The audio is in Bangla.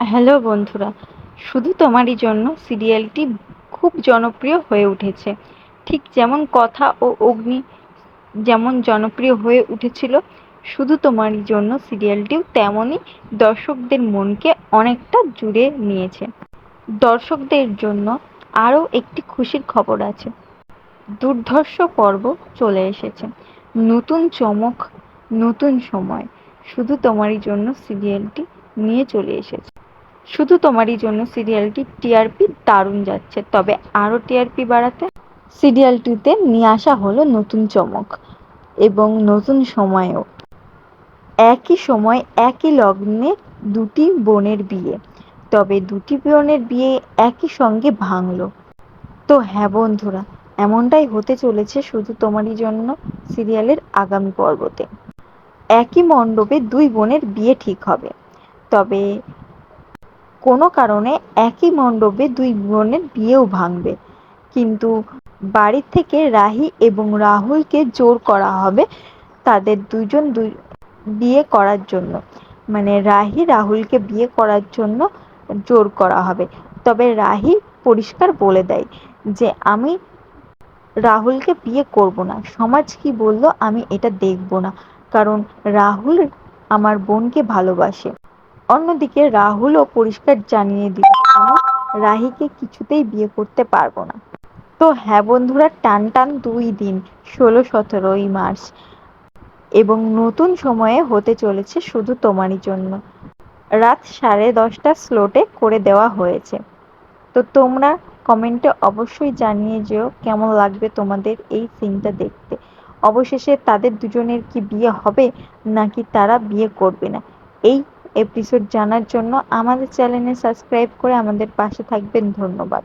হ্যালো বন্ধুরা, শুধু তোমারই জন্য সিরিয়ালটি খুব জনপ্রিয় হয়ে উঠেছে। ঠিক যেমন কথা ও অগ্নি যেমন জনপ্রিয় হয়ে উঠেছিল, শুধু তোমারই জন্য সিরিয়ালটিও তেমনই দর্শকদের মনকে অনেকটা জুড়ে নিয়েছে। দর্শকদের জন্য আরও একটি খুশির খবর আছে। দুর্ধর্ষ পর্ব চলে এসেছে। নতুন চমক, নতুন সময় শুধু তোমারই জন্য সিরিয়ালটি নিয়ে চলে এসেছে। শুধু তোমারই জন্য সিরিয়ালটি টিআরপি দারুণ যাচ্ছে, তবে আরও টিআরপি বাড়াতে সিরিয়ালটিতে নিয়ে আসা হলো নতুন চমক এবং নতুন সময়েও। একই সময় একই লগ্নে দুটি বোনের বিয়ে, তবে দুটি বোনের বিয়ে একই সঙ্গে ভাঙল। তো হ্যাঁ বন্ধুরা, এমনটাই হতে চলেছে শুধু তোমারই জন্য সিরিয়ালের আগামী পর্বতে। একই মণ্ডপে দুই বোনের বিয়ে ঠিক হবে, তবে কোনো কারণে একই মণ্ডপে দুই বোনের বিয়েও ভাঙবে। কিন্তু বাড়ি থেকে রাহি এবং রাহুলকে জোর করা হবে তাদের দুজন বিয়ে করার জন্য। মানে রাহি রাহুলকে বিয়ে করার জন্য জোর করা হবে। তবে রাহি পরিষ্কার বলে দেয় যে আমি রাহুলকে বিয়ে করব না, সমাজ কি বললো আমি এটা দেখব না, কারণ রাহুল আমার বোনকে ভালোবাসে। অন্যদিকে রাহুলও পরিষ্কার জানিয়ে দিল আমি রাহিকে কিছুতেই বিয়ে করতে পারবো না। তো হ্যাঁ বন্ধুরা, টান টান 2 দিন, 16-17 মার্চ এবং নতুন সময়ে হতে চলেছে শুধু তোমারই জন্য। রাত 10:30 স্লটে করে দেওয়া হয়েছে। তো তোমরা কমেন্টে অবশ্যই জানিয়ে যেও কেমন লাগবে তোমাদের এই সিনটা দেখতে। অবশেষে তাদের দুজনের কি বিয়ে হবে নাকি তারা বিয়ে করবে না, এই এপিসোড জানার জন্য আমাদের চ্যানেলে সাবস্ক্রাইব করে আমাদের পাশে থাকবেন। ধন্যবাদ।